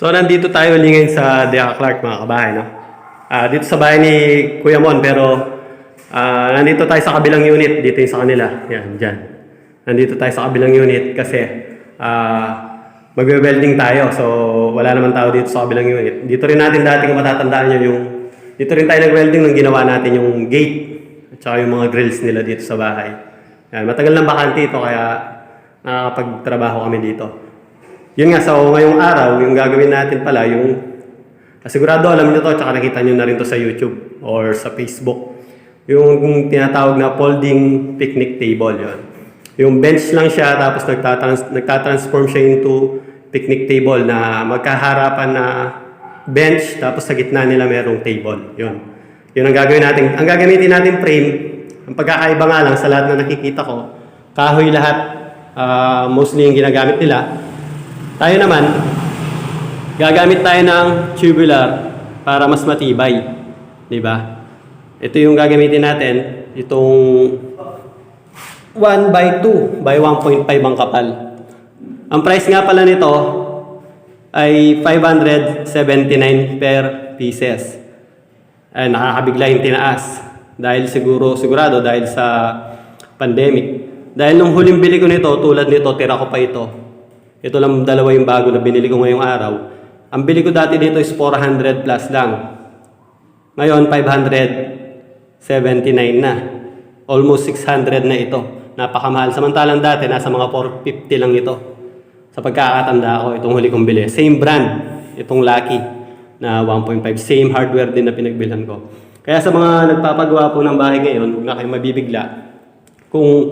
So, nandito tayo uli ngayon sa Dea Clark, mga kabahay, no? Dito sa bahay ni Kuya Mon, pero nandito tayo sa kabilang unit, dito yung sa kanila. Yan, dyan. Nandito tayo sa kabilang unit kasi magwe-welding tayo. So, wala naman tao dito sa kabilang unit. Dito rin natin dati, kung matatandaan nyo, dito rin tayo nag-welding nung ginawa natin yung gate at saka yung mga grills nila dito sa bahay. Yan, matagal nang bakante ito, kaya nakakapagtrabaho kami dito. Yun nga, so ngayong araw, yung gagawin natin pala, sigurado alam nyo to, tsaka nakita nyo na rin to sa YouTube or sa Facebook. Yung tinatawag na folding picnic table, yun. Yung bench lang siya, tapos nagtatransform siya into picnic table na magkaharapan na bench, tapos sa gitna nila merong table, yun. Yun ang gagawin natin. Ang gagamitin natin frame, ang pagkakaiba nga lang sa lahat na nakikita ko, kahoy lahat, mostly yung ginagamit nila. Tayo naman, gagamit tayo ng tubular para mas matibay. Diba? Ito yung gagamitin natin. Itong 1/2 by 1.5 ang kapal. Ang price nga pala nito ay 579 per pieces. Ay, nakakabigla yung tinaas. Sigurado dahil sa pandemic. Dahil nung huling bili ko nito, tulad nito, tira ko pa ito. Ito lang dalawa yung bago na binili ko ngayong araw. Ang bili ko dati dito is 400 plus lang. Ngayon, 579 na. Almost 600 na ito. Napakamahal. Samantalang dati, nasa mga 450 lang ito. Sa pagkakatanda ko, itong huli kong bili. Same brand, itong Lucky na 1.5. Same hardware din na pinagbilhan ko. Kaya sa mga nagpapagawa po ng bahay ngayon, huwag na kayong mabibigla kung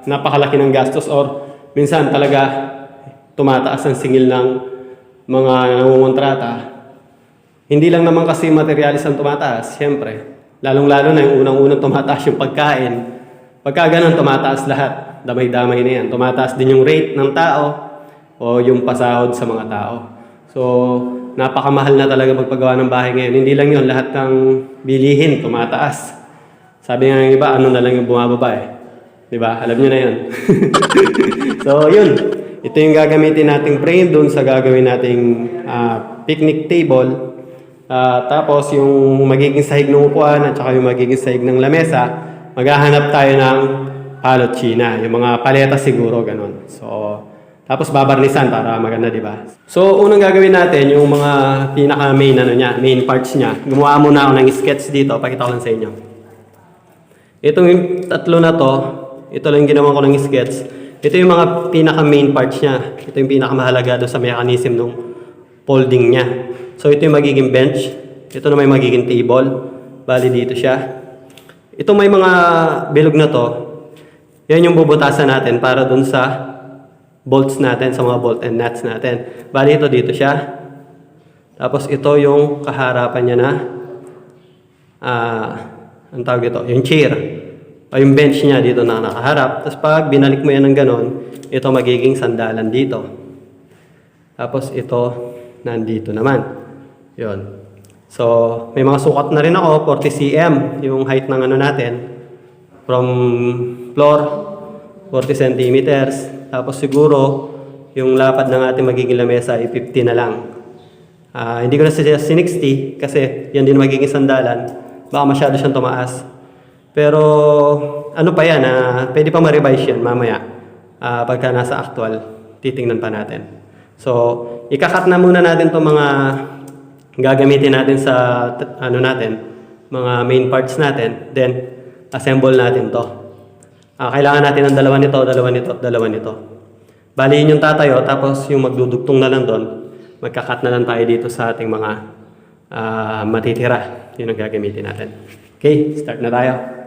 napakalaki ng gastos or minsan talaga tumataas ang singil ng mga nangungontrata. Hindi lang naman kasi materialis ang tumataas, siyempre. Lalong-lalo na yung unang-unang tumataas yung pagkain. Pagka ganun, tumataas lahat. Damay-damay na yan. Tumataas din yung rate ng tao o yung pasahod sa mga tao. So, napakamahal na talaga magpagawa ng bahay ngayon. Hindi lang yun, lahat ng bilihin tumataas. Sabi nga ng iba, ano na lang yung bumababa eh. Diba? Alam nyo na yun. So, yun. Ito yung gagamitin nating frame dun sa gagawin nating picnic table. Tapos, yung magiging sahig ng upuan at saka yung magiging sahig ng lamesa, maghahanap tayo ng palot china. Yung mga paleta siguro, ganun. So, tapos babarnisan para maganda, diba? So, unang gagawin natin, yung mga pinaka-main main parts niya. Gumawa muna ako ng sketch dito. Pakita ko lang sa inyo. Itong tatlo na to, ito lang ginawa ko ng sketch. Ito yung mga pinaka-main parts niya. Ito yung pinakamahalaga doon sa mechanism ng folding niya. So, ito yung magiging bench. Ito na may magiging table. Bali, dito siya. Ito may mga bilog na to. Yan yung bubutasan natin para doon sa bolts natin, sa mga bolt and nuts natin. Bali, ito dito siya. Tapos, ito yung kaharapan niya na ang tawag ito, yung chair. O yung bench niya dito na nakaharap. Tapos pag binalik mo yan ng ganon, ito magiging sandalan dito. Tapos ito, nandito naman. Yun. So, may mga sukat na rin ako, 40 cm, yung height ng ano natin. From floor, 40 centimeters. Tapos siguro, yung lapad ng ating magiging lamesa ay 50 na lang. Hindi ko na suggest si 60 kasi yan din magiging sandalan. Baka masyado siyang tumaas. Pero ano pa yan, pwede pa ma-revise yan mamaya. Pagka nasa actual, titingnan pa natin. So, ikakat na muna natin itong mga gagamitin natin sa mga main parts natin. Then, assemble natin to. Kailangan natin ng dalawa nito. Bali yun yung tatayo, tapos yung magdudugtong na lang doon, magkakat na lang tayo dito sa ating mga matitira. Yun ang gagamitin natin. Okay, start na tayo.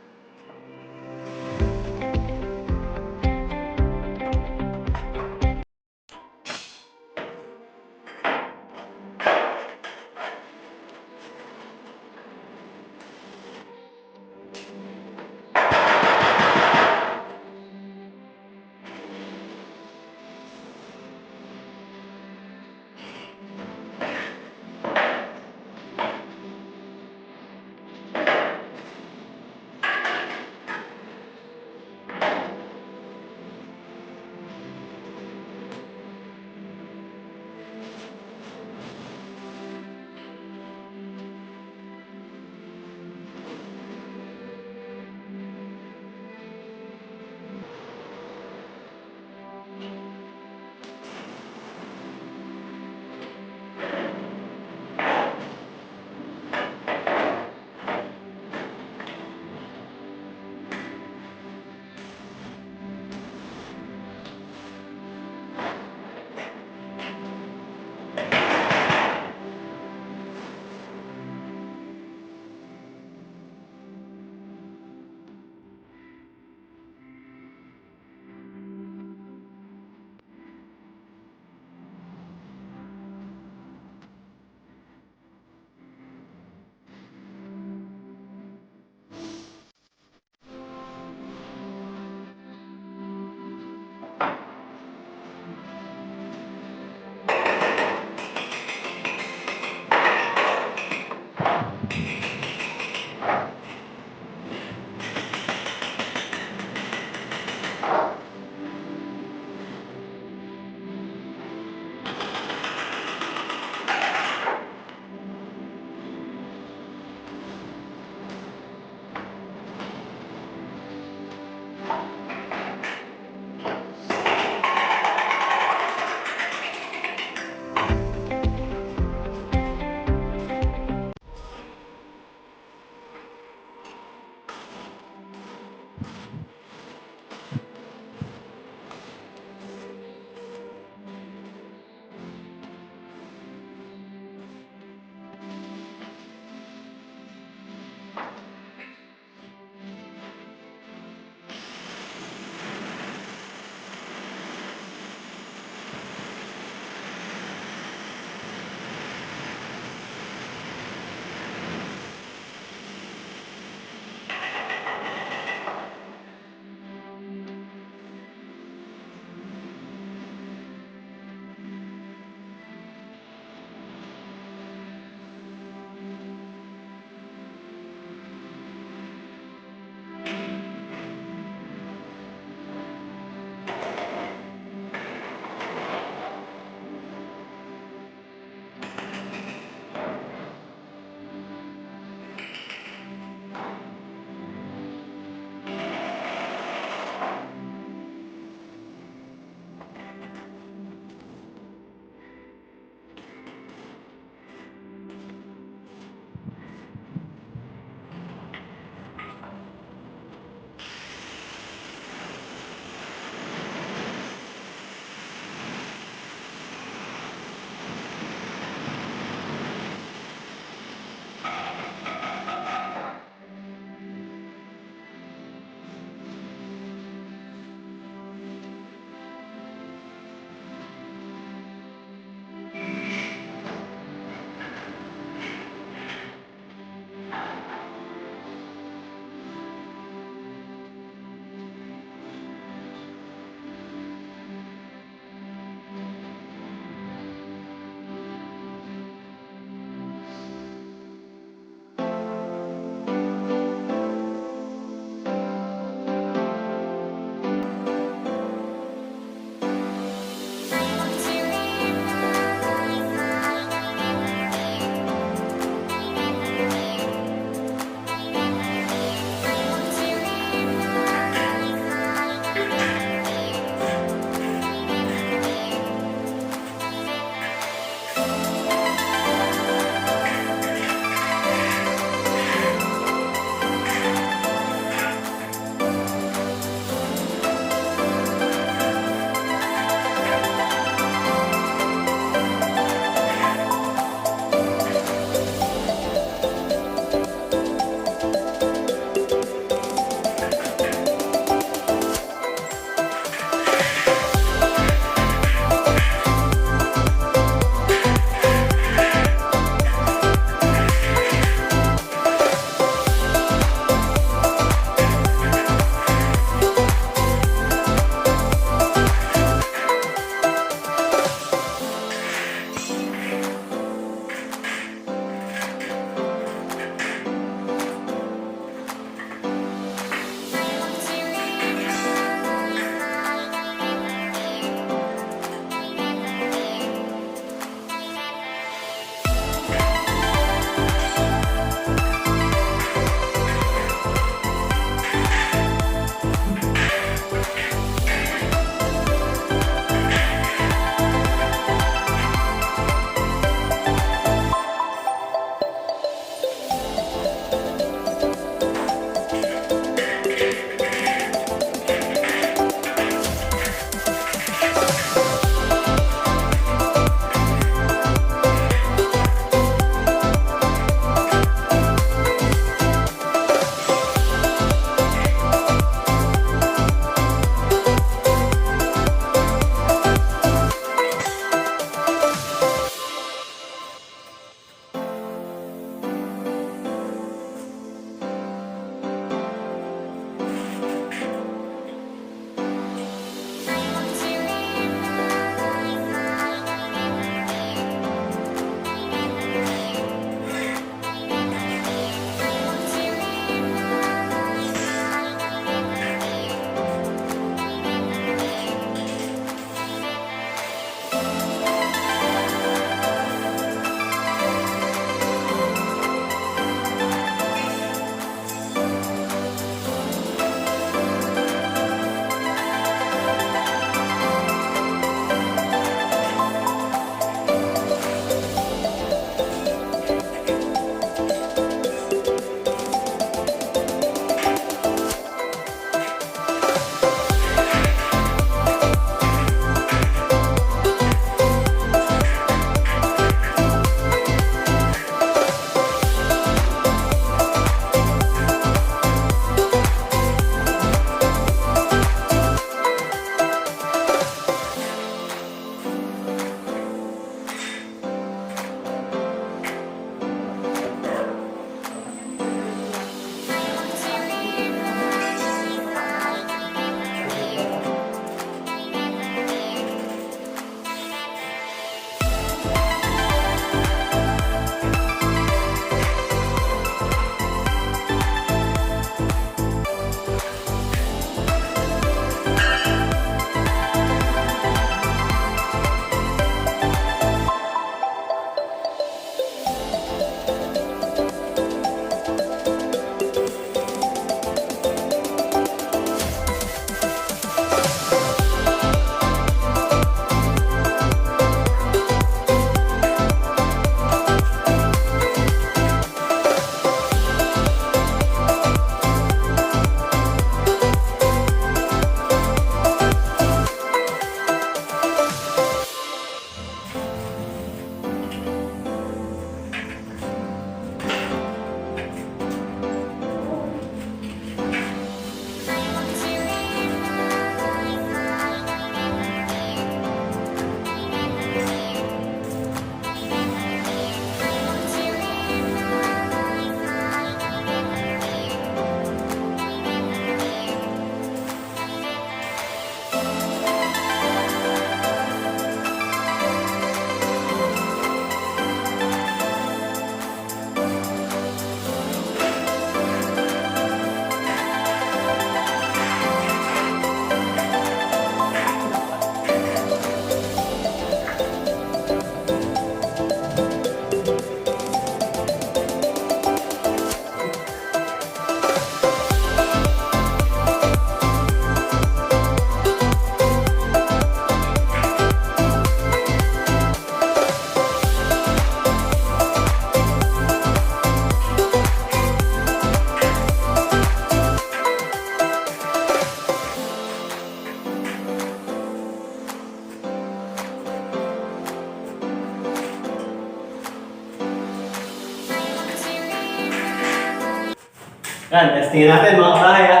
Yan, testingin natin mga kabahay ha.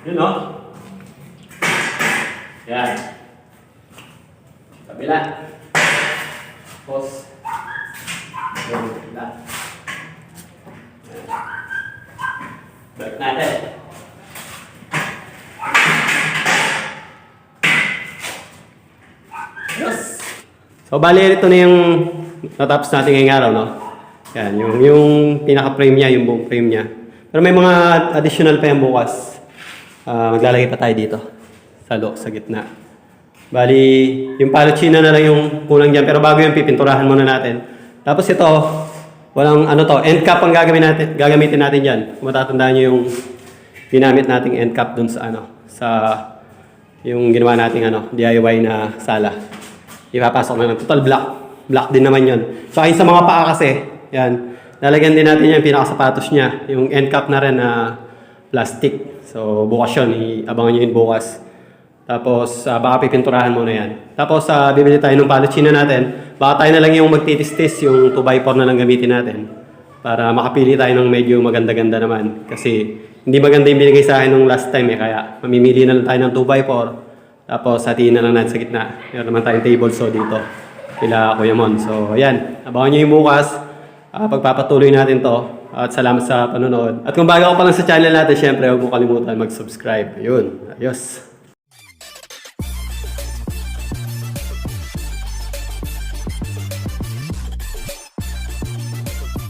Yun o. Yan. Kabila. Tapos. Yan, kabila. Balik natin. Yes! So, bali ito na yung natapos natin ngayong araw, no? Yan, yung pinaka-frame niya, yung buong frame niya. Pero may mga additional pa yung bukas. Maglalagay pa tayo dito. Sa loob, sa gitna. Bali, yung palochina na lang yung kulang dyan. Pero bago yung pipinturahan muna natin. Tapos ito, walang ano to, end cap ang gagamitin natin dyan. Kung matatandaan nyo yung ginamit nating end cap dun sa ano, sa yung ginawa nating ano, DIY na sala. Ipapasok na lang. Total black. Black din naman yun. So, ayun sa mga paa kasi, yan, lalagyan din natin yung pinakasapatos niya. Yung end cap na rin na plastic. So, bukas yun. Iabangan nyo yun bukas. Tapos, baka pipinturahan muna yan. Tapos, bibili tayo ng palochina natin. Baka tayo na lang yung magtitis-tis, yung 2x4 na lang gamitin natin. Para makapili tayo ng medyo maganda-ganda naman. Kasi, hindi maganda yung binigay sa akin nung last time eh. Kaya, mamimili na lang tayo ng 2x4. Tapos, hatiin na lang natin sa gitna. Meron naman tayong table so dito. Kila Kuya Mon. So, ayan. Abangan nyo yung bukas. Pagpapatuloy natin to. At salamat sa panonood. At kung bago ka pa lang sa channel natin, syempre, huwag mo kalimutan mag-subscribe. Ayun. Ayos.